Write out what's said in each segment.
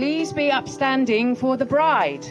Please be upstanding for the bride.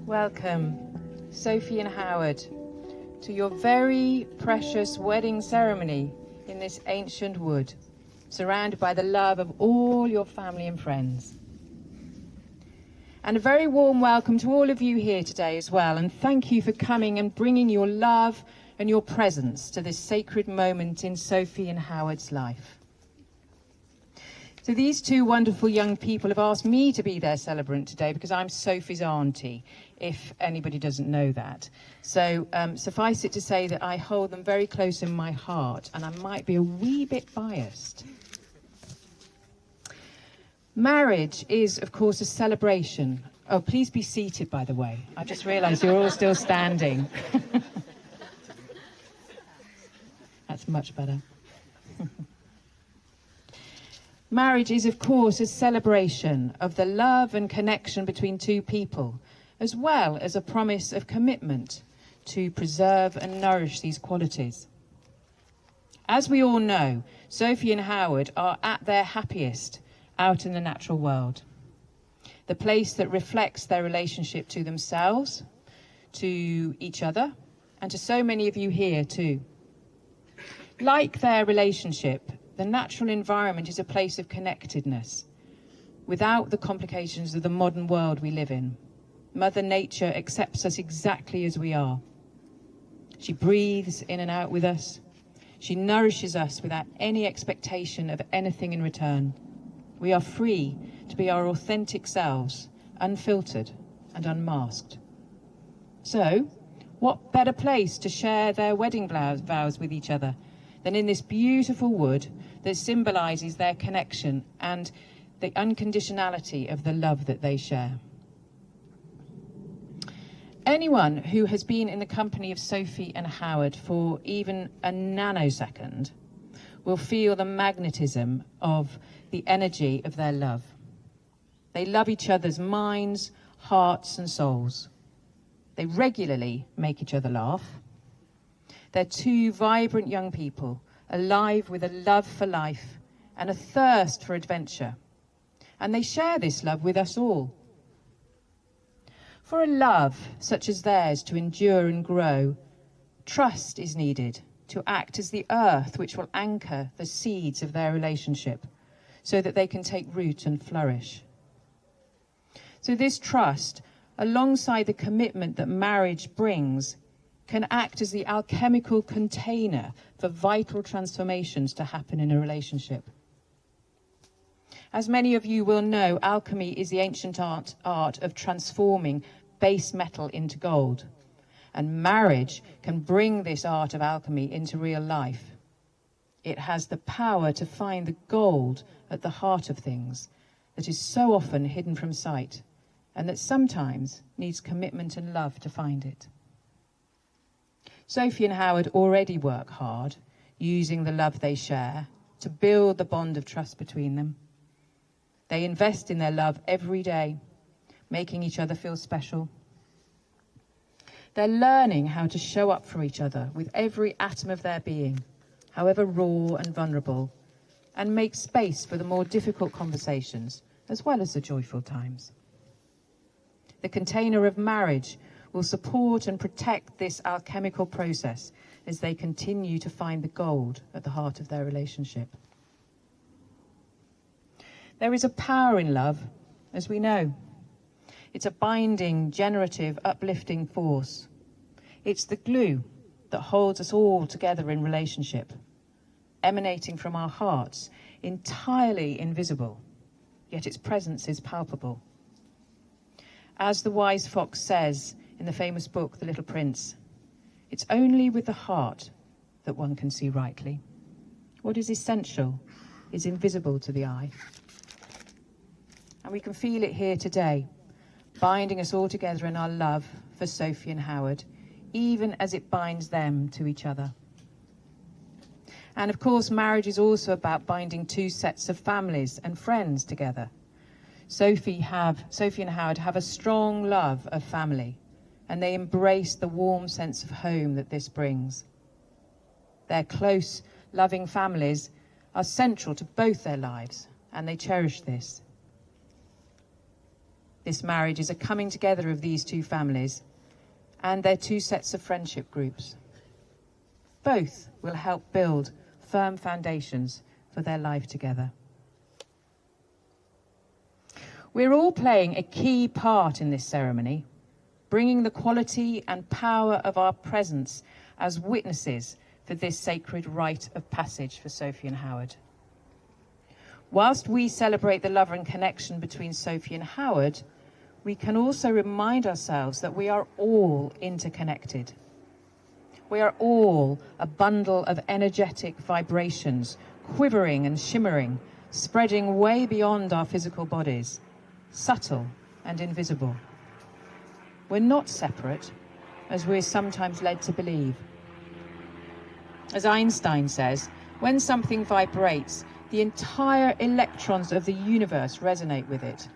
Welcome, Sophie and Howard, to your very precious wedding ceremony in this ancient wood, surrounded by the love of all your family and friends. And a very warm welcome to all of you here today as well, and thank you for coming and bringing your love and your presence to this sacred moment in Sophie and Howard's life. So these two wonderful young people have asked me to be their celebrant today because I'm Sophie's auntie, if anybody doesn't know that. So suffice it to say that I hold them very close in my heart, and I might be a wee bit biased. Marriage is, of course, a celebration. Oh, please be seated, by the way. I just realised you're all still standing. That's much better. Marriage is, of course, a celebration of the love and connection between two people, as well as a promise of commitment to preserve and nourish these qualities. As we all know, Sophie and Howard are at their happiest out in the natural world, the place that reflects their relationship to themselves, to each other, and to so many of you here too. Like their relationship, the natural environment is a place of connectedness, without the complications of the modern world we live in. Mother Nature accepts us exactly as we are. She breathes in and out with us. She nourishes us without any expectation of anything in return. We are free to be our authentic selves, unfiltered and unmasked. So, what better place to share their wedding vows with each other than in this beautiful wood that symbolises their connection and the unconditionality of the love that they share. Anyone who has been in the company of Sophie and Howard for even a nanosecond will feel the magnetism of the energy of their love. They love each other's minds, hearts and souls. They regularly make each other laugh. They're two vibrant young people, alive with a love for life and a thirst for adventure. And they share this love with us all. For a love such as theirs to endure and grow, trust is needed to act as the earth which will anchor the seeds of their relationship so that they can take root and flourish. So this trust, alongside the commitment that marriage brings, can act as the alchemical container for vital transformations to happen in a relationship. As many of you will know, alchemy is the ancient art of transforming base metal into gold. And marriage can bring this art of alchemy into real life. It has the power to find the gold at the heart of things that is so often hidden from sight, and that sometimes needs commitment and love to find it. Sophie and Howard already work hard, using the love they share to build the bond of trust between them. They invest in their love every day, making each other feel special. They're learning how to show up for each other with every atom of their being, however raw and vulnerable, and make space for the more difficult conversations as well as the joyful times. The container of marriage will support and protect this alchemical process as they continue to find the gold at the heart of their relationship. There is a power in love, as we know. It's a binding, generative, uplifting force. It's the glue that holds us all together in relationship, emanating from our hearts, entirely invisible, yet its presence is palpable. As the wise fox says in the famous book, The Little Prince, it's only with the heart that one can see rightly. What is essential is invisible to the eye. And we can feel it here today, binding us all together in our love for Sophie and Howard, even as it binds them to each other. And of course, marriage is also about binding two sets of families and friends together. Sophie and Howard have a strong love of family, and they embrace the warm sense of home that this brings. Their close, loving families are central to both their lives, and they cherish this. This marriage is a coming together of these two families and their two sets of friendship groups. Both will help build firm foundations for their life together. We're all playing a key part in this ceremony, bringing the quality and power of our presence as witnesses for this sacred rite of passage for Sophie and Howard. Whilst we celebrate the love and connection between Sophie and Howard, we can also remind ourselves that we are all interconnected. We are all a bundle of energetic vibrations, quivering and shimmering, spreading way beyond our physical bodies, subtle and invisible. We're not separate, as we're sometimes led to believe. As Einstein says, when something vibrates, the entire electrons of the universe resonate with it.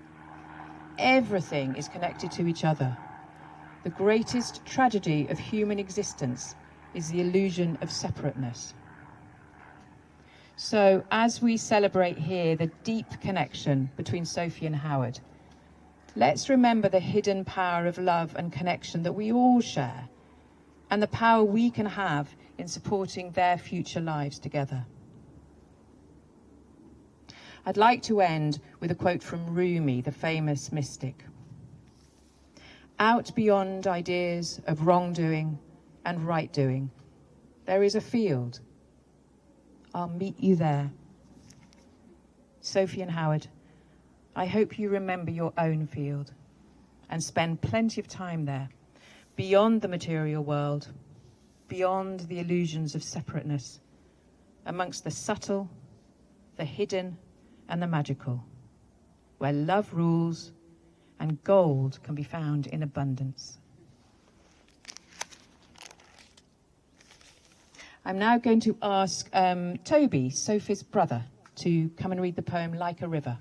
Everything is connected to each other. The greatest tragedy of human existence is the illusion of separateness. So, as we celebrate here the deep connection between Sophie and Howard, let's remember the hidden power of love and connection that we all share, and the power we can have in supporting their future lives together. I'd like to end with a quote from Rumi, the famous mystic. Out beyond ideas of wrongdoing and right doing, there is a field. I'll meet you there. Sophie and Howard, I hope you remember your own field and spend plenty of time there, beyond the material world, beyond the illusions of separateness, amongst the subtle, the hidden, and the magical, where love rules and gold can be found in abundance. I'm now going to ask Toby, Sophie's brother, to come and read the poem Like a River.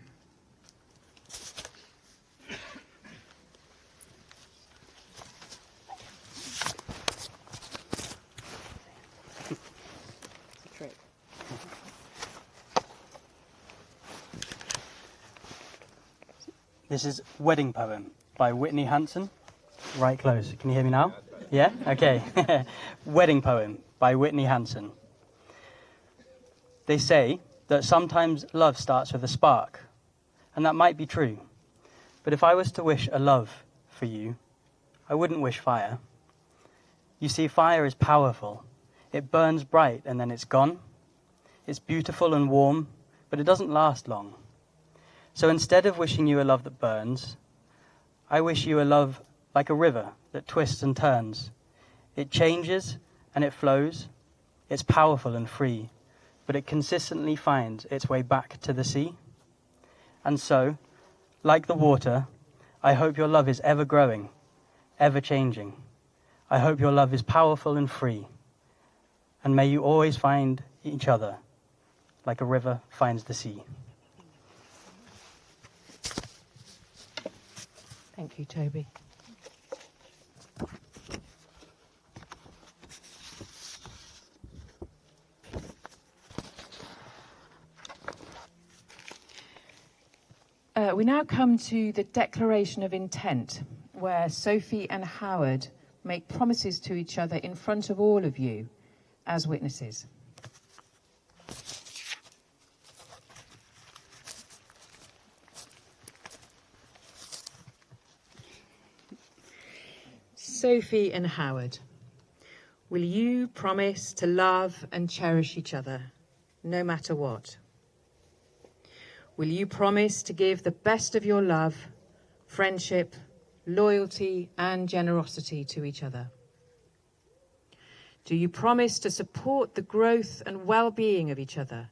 This is Wedding Poem by Whitney Hanson. Right close. Can you hear me now? Yeah? Okay. Wedding Poem by Whitney Hanson. They say that sometimes love starts with a spark, and that might be true. But if I was to wish a love for you, I wouldn't wish fire. You see, fire is powerful. It burns bright and then it's gone. It's beautiful and warm, but it doesn't last long. So instead of wishing you a love that burns, I wish you a love like a river that twists and turns. It changes and it flows. It's powerful and free, but it consistently finds its way back to the sea. And so, like the water, I hope your love is ever growing, ever changing. I hope your love is powerful and free. And may you always find each other like a river finds the sea. Thank you, Toby. We now come to the declaration of intent, where Sophie and Howard make promises to each other in front of all of you as witnesses. Sophie and Howard, will you promise to love and cherish each other, no matter what? Will you promise to give the best of your love, friendship, loyalty, and generosity to each other? Do you promise to support the growth and well-being of each other,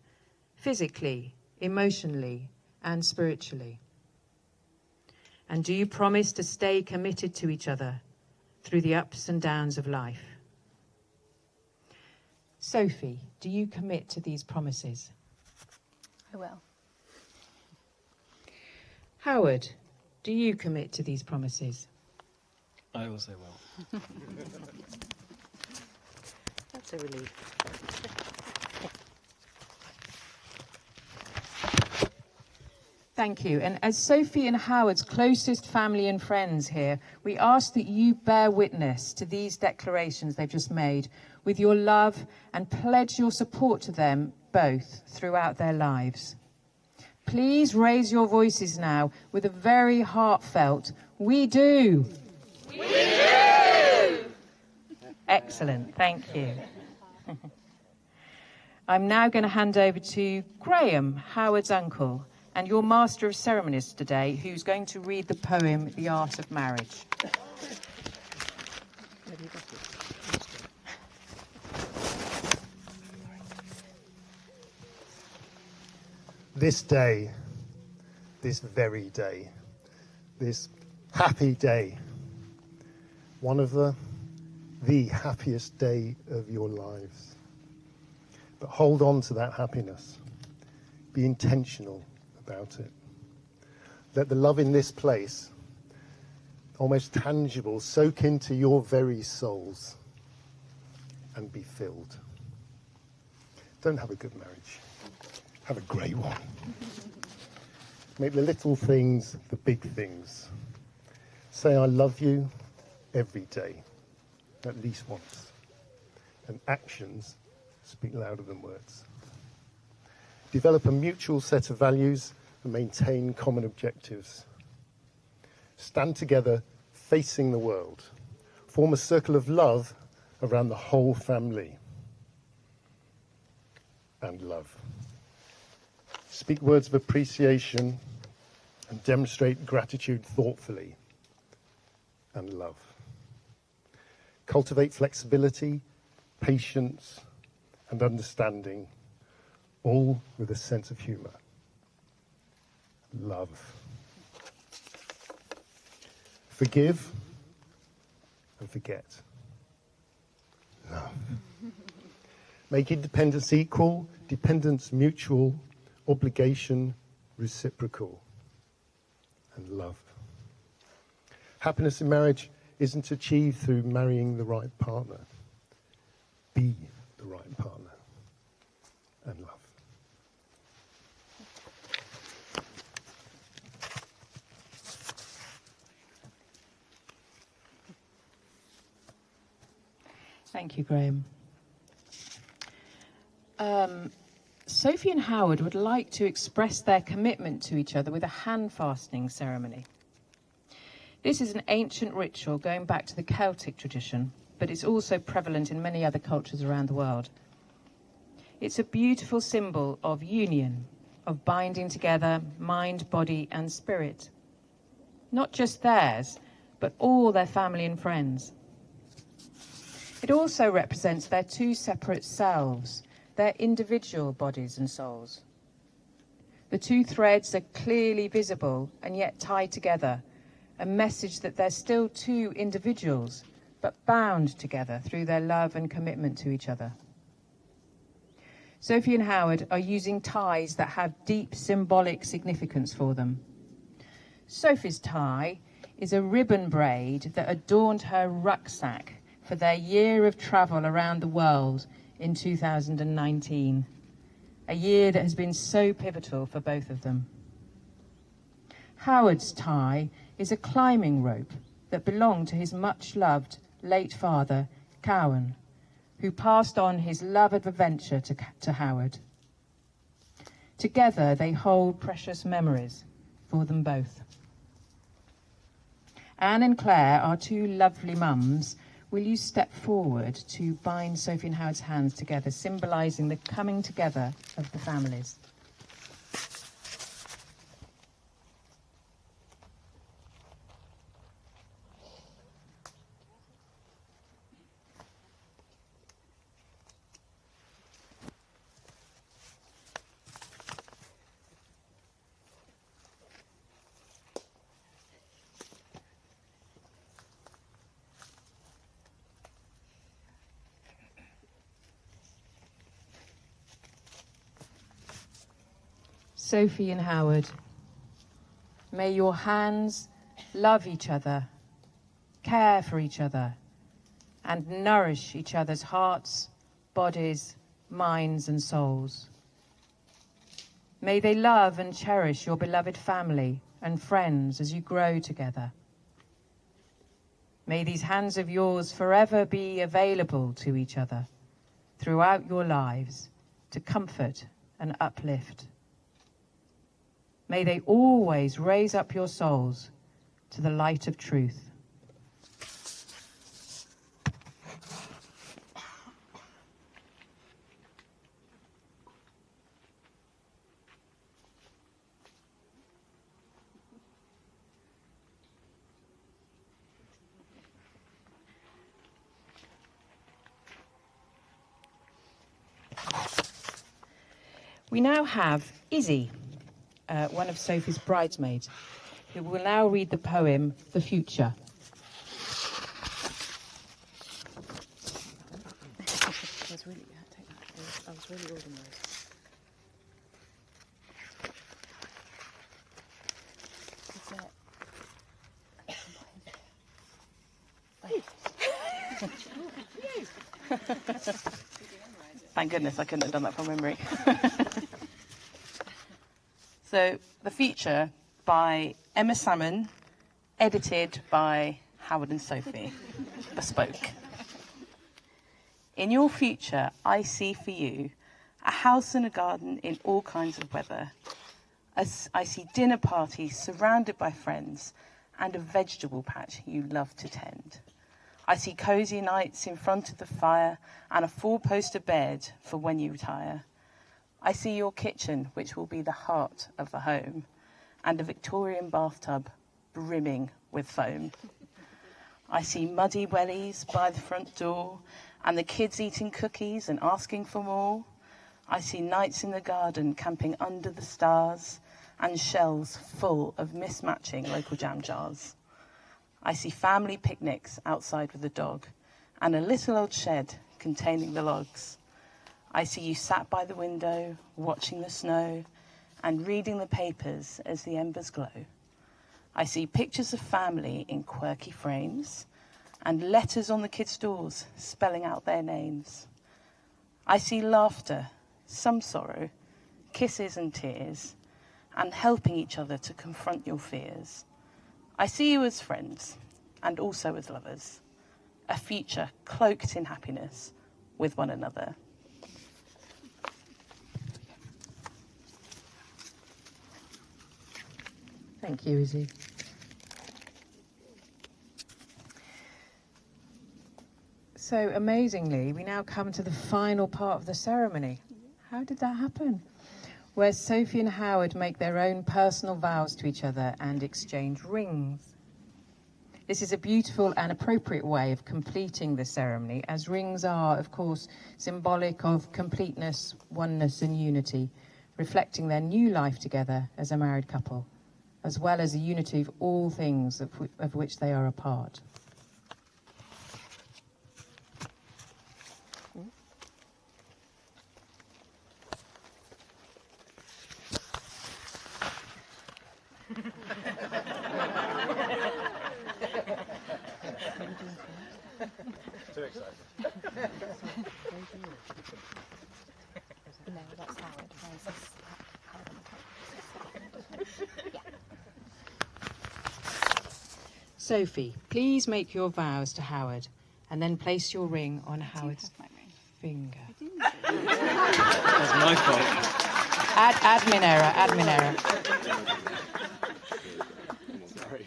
physically, emotionally, and spiritually? And do you promise to stay committed to each other through the ups and downs of life? Sophie, do you commit to these promises? I will. Howard, do you commit to these promises? I also will. That's a relief. Thank you. And as Sophie and Howard's closest family and friends here, we ask that you bear witness to these declarations they've just made with your love and pledge your support to them both throughout their lives. Please raise your voices now with a very heartfelt, "We do." We do! Excellent, thank you. I'm now going to hand over to Graham, Howard's uncle, and your master of ceremonies today, who's going to read the poem, The Art of Marriage. This day, this very day, this happy day, one of the happiest day of your lives. But hold on to that happiness. Be intentional about it. Let the love in this place, almost tangible, soak into your very souls and be filled. Don't have a good marriage. Have a great one. Make the little things the big things. Say I love you every day, at least once. And actions speak louder than words. Develop a mutual set of values and maintain common objectives. Stand together facing the world. Form a circle of love around the whole family. And love. Speak words of appreciation and demonstrate gratitude thoughtfully. And love. Cultivate flexibility, patience, and understanding all with a sense of humour. Love. Forgive and forget. Love. Make independence equal, dependence mutual, obligation reciprocal. And love. Happiness in marriage isn't achieved through marrying the right partner. Be the right partner. And love. Thank you, Graham. Sophie and Howard would like to express their commitment to each other with a hand-fastening ceremony. This is an ancient ritual going back to the Celtic tradition, but it's also prevalent in many other cultures around the world. It's a beautiful symbol of union, of binding together mind, body and spirit. Not just theirs, but all their family and friends. It also represents their two separate selves, their individual bodies and souls. The two threads are clearly visible and yet tied together, a message that they're still two individuals, but bound together through their love and commitment to each other. Sophie and Howard are using ties that have deep symbolic significance for them. Sophie's tie is a ribbon braid that adorned her rucksack for their year of travel around the world in 2019, a year that has been so pivotal for both of them. Howard's tie is a climbing rope that belonged to his much-loved late father, Cowan, who passed on his love of adventure to Howard. Together, they hold precious memories for them both. Anne and Claire, our two lovely mums, will you step forward to bind Sophie and Howard's hands together, symbolising the coming together of the families. Sophie and Howard, may your hands love each other, care for each other, and nourish each other's hearts, bodies, minds, and souls. May they love and cherish your beloved family and friends as you grow together. May these hands of yours forever be available to each other throughout your lives to comfort and uplift. May they always raise up your souls to the light of truth. We now have Izzy, one of Sophie's bridesmaids, who will now read the poem, The Future. I was really organised. Thank goodness I couldn't have done that from memory. So, The Future by Emma Salmon, edited by Howard and Sophie. Bespoke. In your future, I see for you a house and a garden in all kinds of weather. I see dinner parties surrounded by friends and a vegetable patch you love to tend. I see cosy nights in front of the fire and a four-poster bed for when you retire. I see your kitchen, which will be the heart of the home, and a Victorian bathtub brimming with foam. I see muddy wellies by the front door and the kids eating cookies and asking for more. I see nights in the garden camping under the stars and shelves full of mismatching local jam jars. I see family picnics outside with the dog and a little old shed containing the logs. I see you sat by the window, watching the snow and reading the papers as the embers glow. I see pictures of family in quirky frames and letters on the kids' doors spelling out their names. I see laughter, some sorrow, kisses and tears, and helping each other to confront your fears. I see you as friends and also as lovers, a future cloaked in happiness with one another. Thank you, Izzy. So amazingly, we now come to the final part of the ceremony. How did that happen? Where Sophie and Howard make their own personal vows to each other and exchange rings. This is a beautiful and appropriate way of completing the ceremony, as rings are, of course, symbolic of completeness, oneness and unity, reflecting their new life together as a married couple, as well as the unity of all things of which they are a part. Too excited. No, that's Howard. Where's this? Howard on the top. Yeah. Sophie, please make your vows to Howard and then place your ring on Howard's finger. That's my fault. Admin error. Sorry.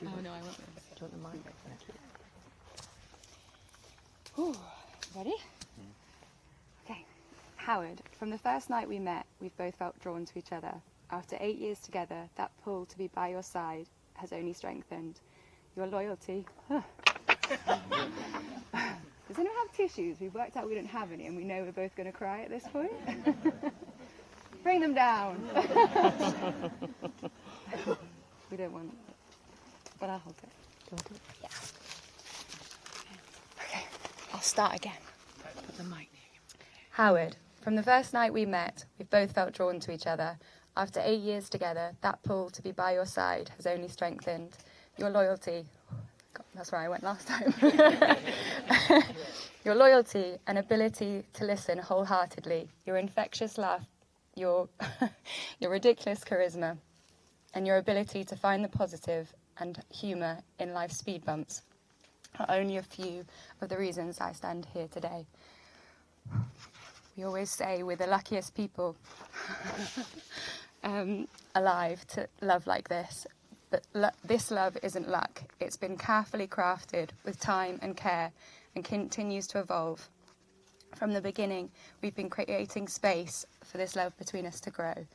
Oh no, I won't. Do you want the microphone? Ooh, ready? Okay. Howard, from the first night we met, we've both felt drawn to each other. After 8 years together, that pull to be by your side has only strengthened. Your loyalty. Does anyone have tissues? We've worked out we don't have any and we know we're both going to cry at this point. Bring them down. We don't want, but I'll hold it. Do you want it? Yeah. Okay, I'll start again. Put the mic near you. Howard, from the first night we met, we've both felt drawn to each other. After 8 years together, that pull to be by your side has only strengthened. Your loyalty, God, that's where I went last time. Your loyalty and ability to listen wholeheartedly, your infectious laugh, your ridiculous charisma, and your ability to find the positive and humour in life's speed bumps are only a few of the reasons I stand here today. We always say we're the luckiest people alive to love like this, but this love isn't luck. It's been carefully crafted with time and care and continues to evolve. From the beginning, we've been creating space for this love between us to grow.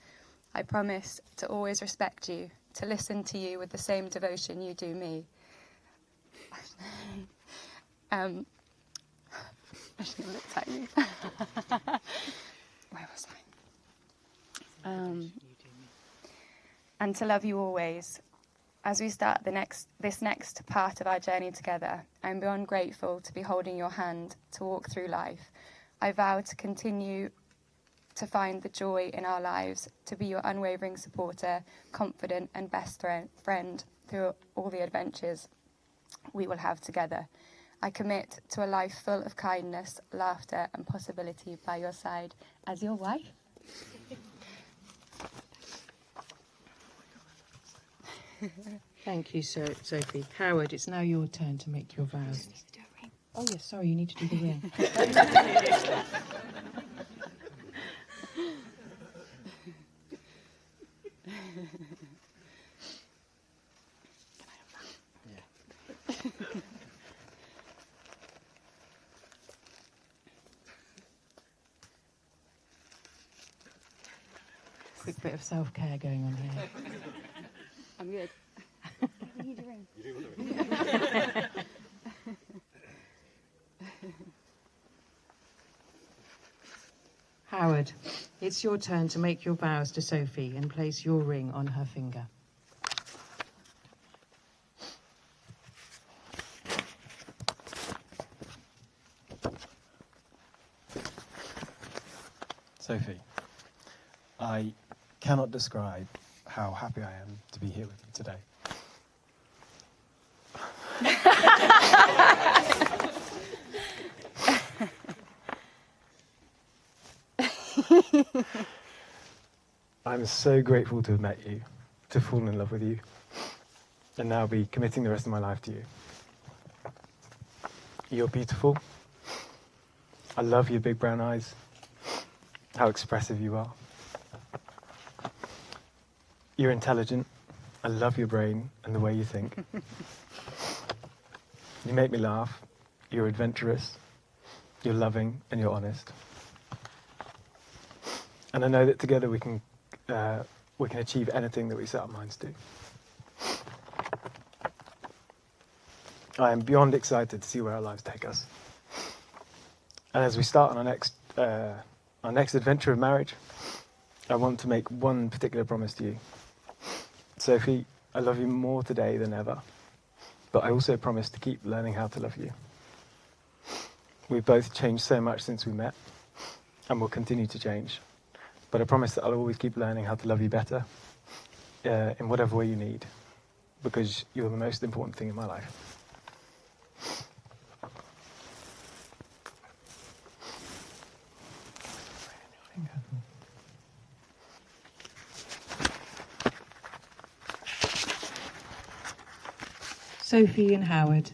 I promise to always respect you, to listen to you with the same devotion you do me. I should have looked at you. Where was I? And to love you always. As we start this next part of our journey together, I'm beyond grateful to be holding your hand to walk through life. I vow to continue to find the joy in our lives, to be your unwavering supporter, confident and best friend through all the adventures we will have together. I commit to a life full of kindness, laughter and possibility by your side as your wife. Thank you, Sophie. Howard, it's now your turn to make your vows. Oh, yes, sorry, you need to do the ring. Quick bit of self-care going on here. I'm good. You need your ring. Howard, it's your turn to make your vows to Sophie and place your ring on her finger. Sophie, I cannot describe how happy I am to be here with you today. I'm so grateful to have met you, to fall in love with you, and now be committing the rest of my life to you. You're beautiful. I love your big brown eyes, how expressive you are. You're intelligent. I love your brain and the way you think. You make me laugh. You're adventurous. You're loving and you're honest. And I know that together we can achieve anything that we set our minds to. I am beyond excited to see where our lives take us. And as we start on our next adventure of marriage, I want to make one particular promise to you. Sophie, I love you more today than ever, but I also promise to keep learning how to love you. We've both changed so much since we met, and will continue to change. But I promise that I'll always keep learning how to love you better, in whatever way you need, because you're the most important thing in my life. Sophie and Howard,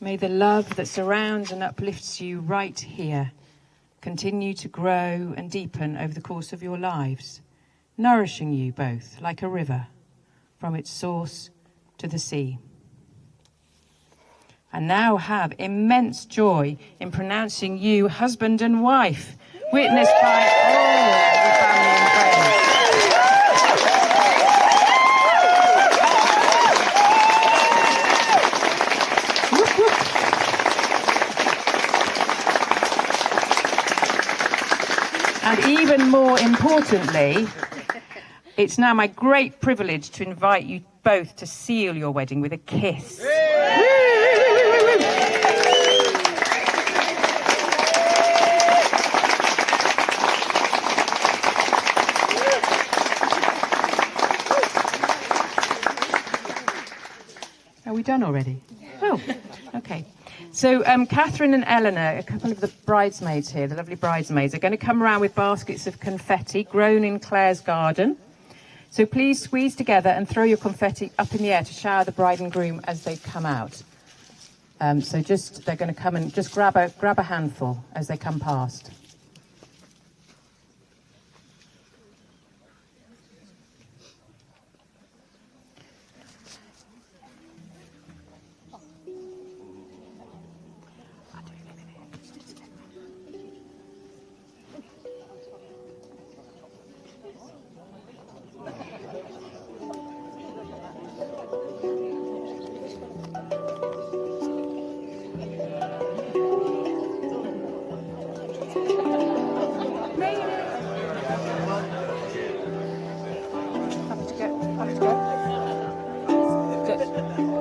may the love that surrounds and uplifts you right here continue to grow and deepen over the course of your lives, nourishing you both like a river from its source to the sea. And now have immense joy in pronouncing you husband and wife, witnessed by all the family and friends. And even more importantly, it's now my great privilege to invite you both to seal your wedding with a kiss. Are we done already? Oh, okay. So Catherine and Eleanor, a couple of the bridesmaids here, the lovely bridesmaids, are going to come around with baskets of confetti grown in Claire's garden. So please squeeze together and throw your confetti up in the air to shower the bride and groom as they come out. So they're going to come and just grab a handful as they come past.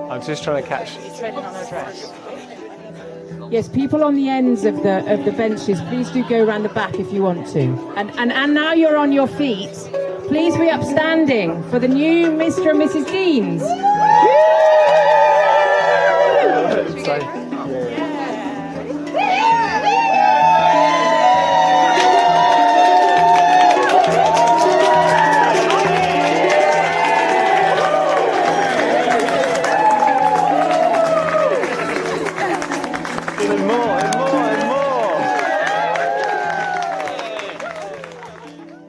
I'm just trying to catch. Yes, people on the ends of the benches, please do go around the back if you want to. And now you're on your feet, please be upstanding for the new Mr. and Mrs. Deans. Sorry.